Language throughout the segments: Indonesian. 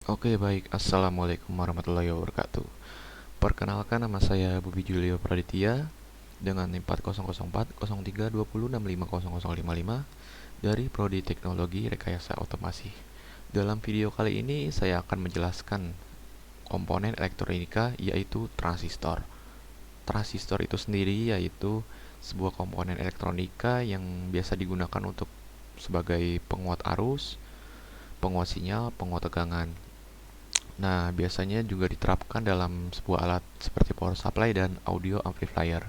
Oke, baik. Assalamualaikum warahmatullahi wabarakatuh. Perkenalkan, nama saya Bobi Julio Praditya dengan NIM 40040320650055 dari Prodi Teknologi Rekayasa Otomasi. Dalam video kali ini saya akan menjelaskan komponen elektronika, yaitu transistor. Transistor itu sendiri yaitu sebuah komponen elektronika yang biasa digunakan untuk sebagai penguat arus, penguat sinyal, penguat tegangan. Nah, biasanya juga diterapkan dalam sebuah alat seperti power supply dan audio amplifier.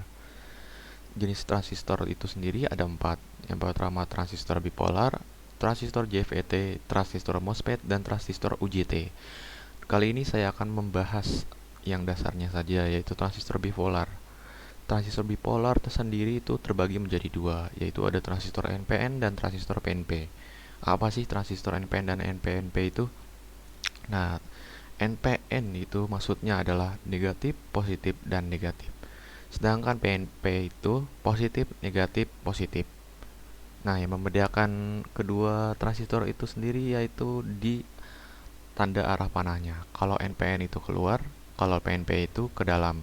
Jenis transistor itu sendiri ada 4. Yang pertama transistor bipolar, transistor JFET, transistor MOSFET, dan transistor UJT. Kali ini saya akan membahas yang dasarnya saja, yaitu transistor bipolar. Transistor bipolar tersendiri itu terbagi menjadi dua, yaitu ada transistor NPN dan transistor PNP. Apa sih transistor NPN dan NPNP itu? Nah, NPN itu maksudnya adalah negatif, positif, dan negatif. Sedangkan PNP itu positif, negatif, positif. Nah, yang membedakan kedua transistor itu sendiri yaitu di tanda arah panahnya. Kalau NPN itu keluar, kalau PNP itu ke dalam.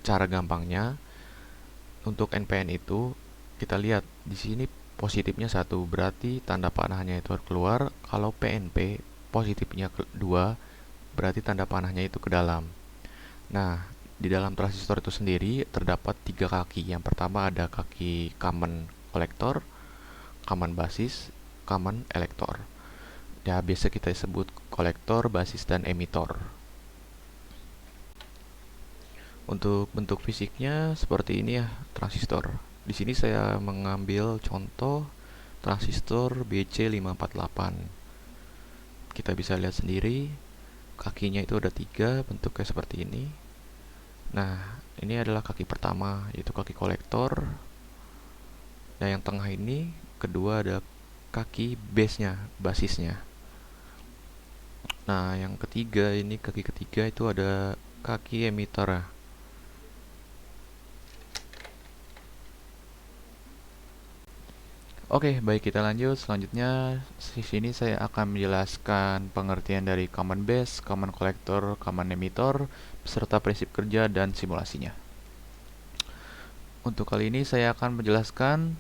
Cara gampangnya, untuk NPN itu kita lihat di sini positifnya 1, berarti tanda panahnya itu keluar. Kalau PNP positifnya 2, berarti tanda panahnya itu ke dalam. Nah, di dalam transistor itu sendiri terdapat 3 kaki. Yang pertama ada kaki common kolektor, common basis, common elektor. Ya, biasa kita sebut kolektor, basis, dan emitor. Untuk bentuk fisiknya seperti ini ya, transistor. Di sini saya mengambil contoh transistor BC548. Kita bisa lihat sendiri, kakinya itu ada 3, bentuknya seperti ini. Nah, ini adalah kaki pertama, yaitu kaki kolektor. Nah, yang tengah ini, kedua ada kaki base-nya, basisnya. Nah, yang ketiga ini, kaki ketiga itu ada kaki emitter. Oke, baik, kita lanjut. Selanjutnya, di sini saya akan menjelaskan pengertian dari common base, common collector, common emitter, beserta prinsip kerja dan simulasinya. Untuk kali ini saya akan menjelaskan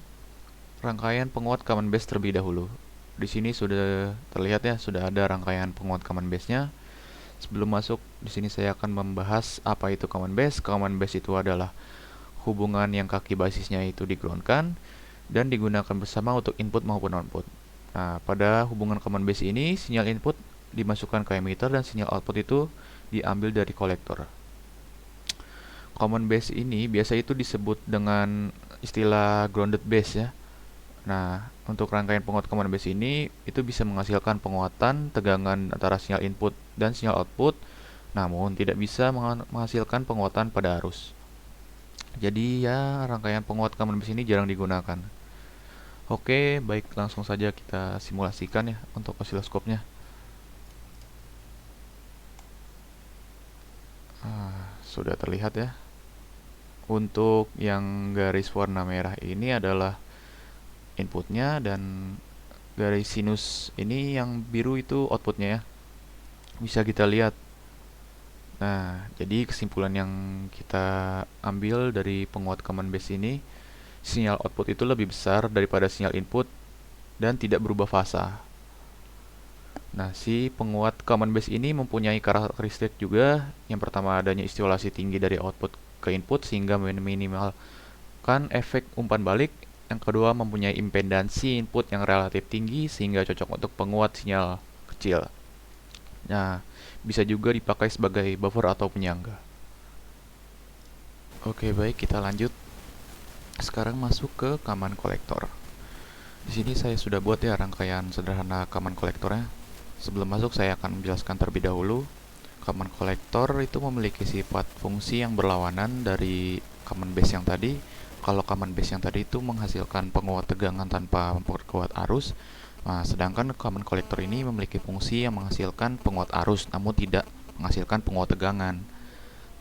rangkaian penguat common base terlebih dahulu. Di sini sudah terlihat ya, sudah ada rangkaian penguat common base-nya. Sebelum masuk, di sini saya akan membahas apa itu common base. Common base itu adalah hubungan yang kaki basisnya itu di-ground-kan dan digunakan bersama untuk input maupun output. Nah, pada hubungan common base ini, sinyal input dimasukkan ke emitter dan sinyal output itu diambil dari kolektor. Common base ini biasa itu disebut dengan istilah grounded base ya. Nah, untuk rangkaian penguat common base ini itu bisa menghasilkan penguatan tegangan antara sinyal input dan sinyal output, namun tidak bisa menghasilkan penguatan pada arus. Jadi ya, rangkaian penguat common base ini jarang digunakan. Oke, baik, langsung saja kita simulasikan ya untuk osiloskopnya. Sudah terlihat ya. Untuk yang garis warna merah ini adalah inputnya, dan garis sinus ini yang biru itu outputnya ya. Bisa kita lihat. Nah, jadi kesimpulan yang kita ambil dari penguat common base ini, sinyal output itu lebih besar daripada sinyal input dan tidak berubah fasa. Nah, si penguat common base ini mempunyai karakteristik juga. Yang pertama, adanya isolasi tinggi dari output ke input sehingga meminimalkan efek umpan balik. Yang kedua, mempunyai impedansi input yang relatif tinggi sehingga cocok untuk penguat sinyal kecil. Nah, bisa juga dipakai sebagai buffer atau penyangga. Oke, baik, kita lanjut. Sekarang masuk ke common collector. Di sini saya sudah buat ya rangkaian sederhana common collectornya. Sebelum masuk, saya akan menjelaskan terlebih dahulu. Common collector itu memiliki sifat fungsi yang berlawanan dari common base yang tadi. Kalau common base yang tadi itu menghasilkan penguat tegangan tanpa memperkuat arus, nah, sedangkan common collector ini memiliki fungsi yang menghasilkan penguat arus namun tidak menghasilkan penguat tegangan.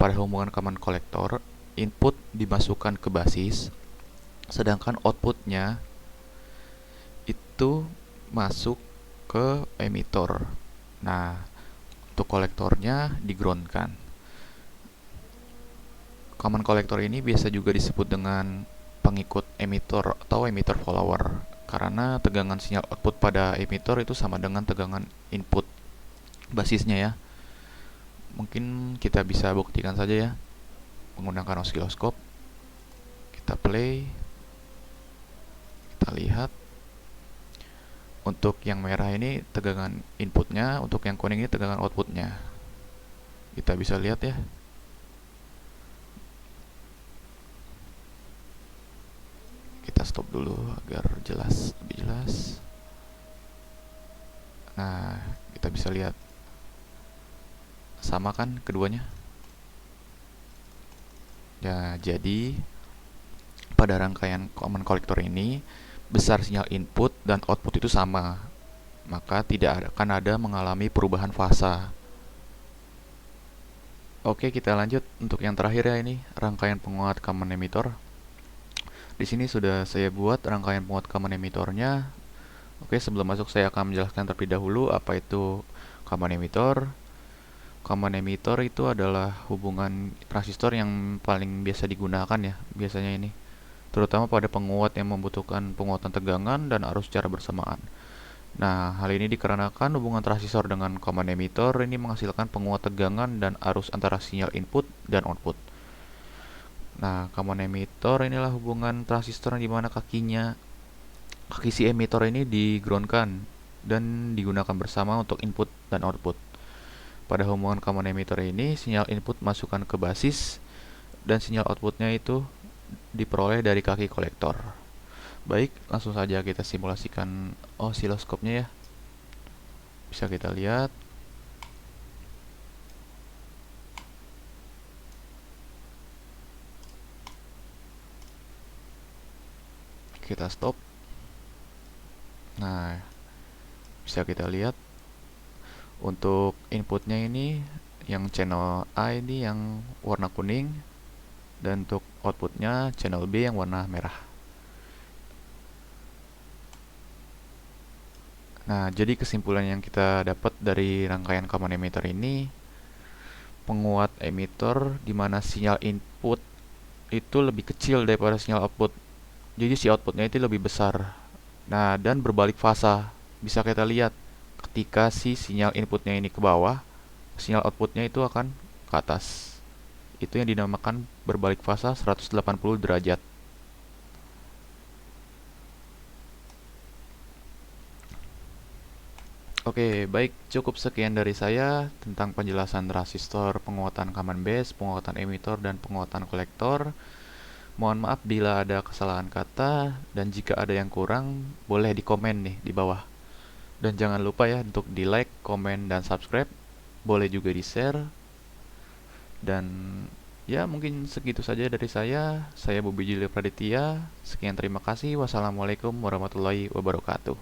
Pada hubungan common collector, input dimasukkan ke basis, sedangkan outputnya itu masuk ke emitter. Nah, Untuk kolektornya digroundkan. Common collector ini biasa juga disebut dengan pengikut emitter atau emitter follower, karena tegangan sinyal output pada emitter itu sama dengan tegangan input basisnya ya. Mungkin kita bisa buktikan saja ya menggunakan osiloskop. Kita play, kita lihat. Untuk yang merah ini tegangan inputnya, untuk yang kuning ini tegangan outputnya. Kita bisa lihat ya. Kita stop dulu agar lebih jelas. Nah, kita bisa lihat sama kan keduanya. Ya, jadi pada rangkaian common collector ini besar sinyal input dan output itu sama, maka tidak akan ada mengalami perubahan fasa. Oke, kita lanjut untuk yang terakhir ya, ini rangkaian penguat common emitter. Di sini sudah saya buat rangkaian penguat common emitter-nya. Oke, sebelum masuk saya akan menjelaskan terlebih dahulu apa itu common emitter. Common emitter itu adalah hubungan transistor yang paling biasa digunakan ya, biasanya ini, terutama pada penguat yang membutuhkan penguatan tegangan dan arus secara bersamaan. Nah, hal ini dikarenakan hubungan transistor dengan common emitter ini menghasilkan penguat tegangan dan arus antara sinyal input dan output. Nah, common emitter inilah hubungan transistor di mana kaki si emitter ini digroundkan dan digunakan bersama untuk input dan output. Pada hubungan common emitter ini, sinyal input masukkan ke basis dan sinyal outputnya itu diperoleh dari kaki kolektor. Baik, langsung saja kita simulasikan osiloskopnya ya. Bisa kita lihat. Kita stop. Nah, bisa kita lihat untuk inputnya ini yang channel A ini yang warna kuning, dan untuk outputnya channel B yang warna merah. Nah, jadi kesimpulan yang kita dapat dari rangkaian common emitter ini, penguat emitter di mana sinyal input itu lebih kecil daripada sinyal output. Jadi si outputnya itu lebih besar. Nah, dan berbalik fasa. Bisa kita lihat ketika si sinyal inputnya ini ke bawah, sinyal outputnya itu akan ke atas. Itu yang dinamakan berbalik fasa 180 derajat. Oke, baik, cukup sekian dari saya tentang penjelasan transistor, penguatan common base, penguatan emitter, dan penguatan kolektor. Mohon maaf bila ada kesalahan kata, dan jika ada yang kurang, boleh di komen nih di bawah. Dan jangan lupa ya untuk di like, komen, dan subscribe. Boleh juga di share. Dan ya mungkin segitu saja dari saya. Saya Bobi Julio Praditya. Sekian, terima kasih. Wassalamualaikum warahmatullahi wabarakatuh.